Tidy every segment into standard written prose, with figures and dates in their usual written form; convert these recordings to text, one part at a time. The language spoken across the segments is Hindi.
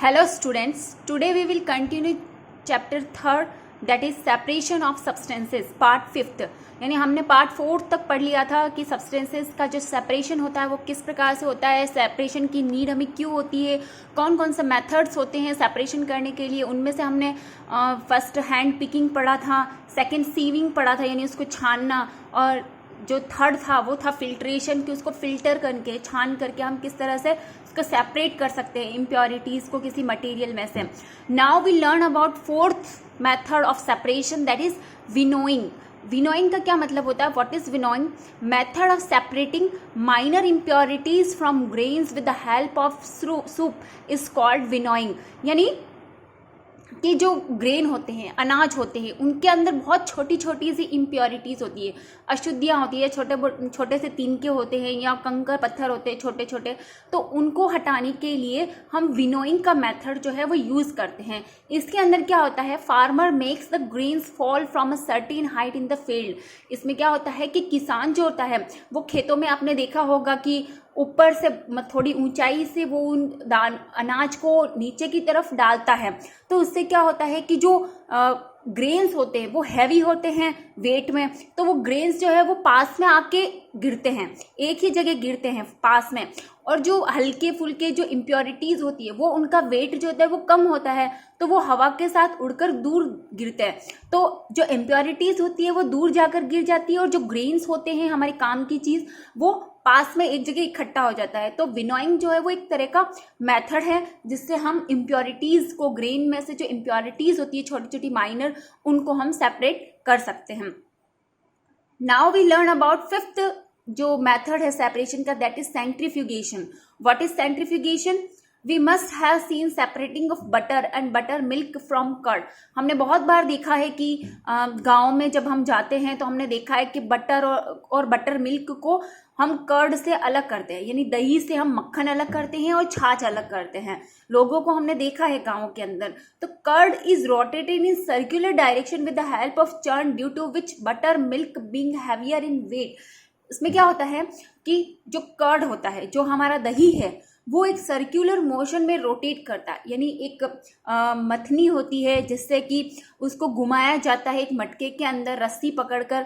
Hello students, today we will continue chapter 3 that is separation of substances part 5th। यानी हमने पार्ट 4 तक पढ़ लिया था कि सब्सटेंसेस का जो सेपरेशन होता है वो किस प्रकार से होता है, सेपरेशन की नीड हमें क्यों होती है, कौन कौन से मेथड्स होते हैं सेपरेशन करने के लिए। उनमें से हमने फर्स्ट हैंड पिकिंग पढ़ा था, सेकंड सीविंग पढ़ा था यानी उसको छानना, और जो थर्ड था वो था फिल्ट्रेशन कि उसको फिल्टर करके छान करके हम किस तरह से उसको सेपरेट कर सकते हैं इम्प्योरिटीज को किसी मटेरियल में से। Now we learn about fourth method of separation that is winnowing. Winnowing का क्या मतलब होता है? What is winnowing? Method of separating minor impurities from grains with the help of soop is called winnowing. यानी कि जो ग्रेन होते हैं, अनाज होते हैं, उनके अंदर बहुत छोटी छोटी सी इम्प्योरिटीज़ होती है, अशुद्धियाँ होती है, छोटे से तिनके होते हैं या कंकर पत्थर होते हैं छोटे छोटे, तो उनको हटाने के लिए हम विनोइंग का मेथड जो है वो यूज़ करते हैं। इसके अंदर क्या होता है? Farmer makes the grains fall from a certain height in the field. इसमें क्या होता है कि किसान जो होता है वो खेतों में आपने देखा होगा कि ऊपर से थोड़ी ऊंचाई से वो उन अनाज को नीचे की तरफ डालता है, तो उससे क्या होता है कि जो ग्रेन्स होते हैं वो हैवी होते हैं वेट में, तो वो ग्रेन्स जो है वो पास में आके गिरते हैं, एक ही जगह गिरते हैं पास में, और जो हल्के फुल्के जो इम्प्योरिटीज़ होती है वो उनका वेट जो होता है वो कम होता है, तो वो हवा के साथ उड़कर दूर गिरते हैं, तो जो इम्प्योरिटीज़ होती है वो दूर जाकर गिर जाती है, और जो ग्रेन्स होते हैं हमारे काम की चीज़ वो पास में एक जगह इकट्ठा हो जाता है। तो विनोइंग जो है वो एक तरह का मेथड है जिससे हम इम्प्योरिटीज़ को, ग्रेन में से जो इम्प्योरिटीज़ होती है छोटी छोटी माइनर, उनको हम सेपरेट कर सकते हैं। Now we learn about fifth जो मेथड है सेपरेशन का, that is centrifugation. What is centrifugation? We must have seen separating of butter and buttermilk from curd. हमने बहुत बार देखा है कि गाँव में जब हम जाते हैं तो हमने देखा है कि बटर और बटर मिल्क को हम कर्ड से अलग करते हैं, यानी दही से हम मक्खन अलग करते हैं और छाछ अलग करते हैं। लोगों को हमने देखा है गाँव के अंदर। तो curd is rotated in circular direction with the help of churn due to which buttermilk being heavier in weight. इसमें क्या होता है कि जो कर्ड होता है, जो हमारा दही है, वो एक सर्कुलर मोशन में रोटेट करता है, यानी एक मथनी होती है जिससे कि उसको घुमाया जाता है एक मटके के अंदर रस्सी पकड़कर,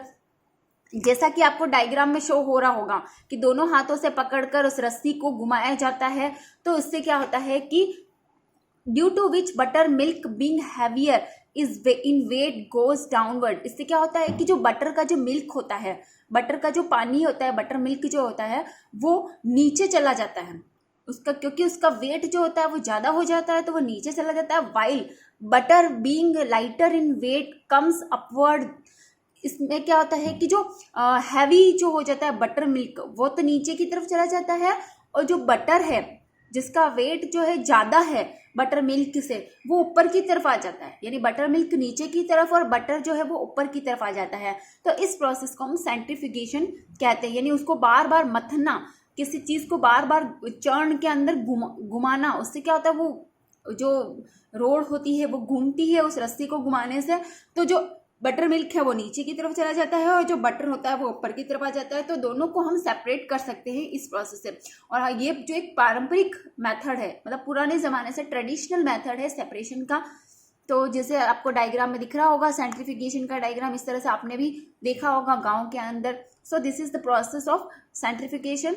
जैसा कि आपको डायग्राम में शो हो रहा होगा कि दोनों हाथों से पकड़कर उस रस्सी को घुमाया जाता है। तो उससे क्या होता है कि due to which buttermilk being heavier is in weight goes downward. इससे क्या होता है कि जो बटर का जो मिल्क होता है, बटर का जो पानी होता है, बटर मिल्क जो होता है वो नीचे चला जाता है उसका, क्योंकि उसका वेट जो होता है वो ज़्यादा हो जाता है तो वो नीचे चला जाता है। While butter being lighter in weight comes upward. इसमें क्या होता है कि जो हैवी जो हो जाता है बटर मिल्क वो तो नीचे की तरफ चला जाता है, और जो बटर है जिसका वेट जो है ज़्यादा है बटर मिल्क से, वो ऊपर की तरफ आ जाता है, यानी बटर मिल्क नीचे की तरफ और बटर जो है वो ऊपर की तरफ आ जाता है। तो इस प्रोसेस को हम सेंट्रीफ्यूगेशन कहते हैं, यानी उसको बार बार मथना, किसी चीज़ को बार बार चर्न के अंदर घुमाना। उससे क्या होता है वो जो रोड होती है वो घूमती है उस रस्सी को घुमाने से, तो जो बटर मिल्क है वो नीचे की तरफ चला जाता है और जो बटर होता है वो ऊपर की तरफ आ जाता है। तो दोनों को हम सेपरेट कर सकते हैं इस प्रोसेस से। और हाँ, ये जो एक पारंपरिक मेथड है, मतलब पुराने ज़माने से ट्रेडिशनल मेथड है सेपरेशन का। तो जैसे आपको डायग्राम में दिख रहा होगा सेंट्रीफ्यूगेशन का डायग्राम, इस तरह से आपने भी देखा होगा गाँव के अंदर। So this is the process of centrifugation.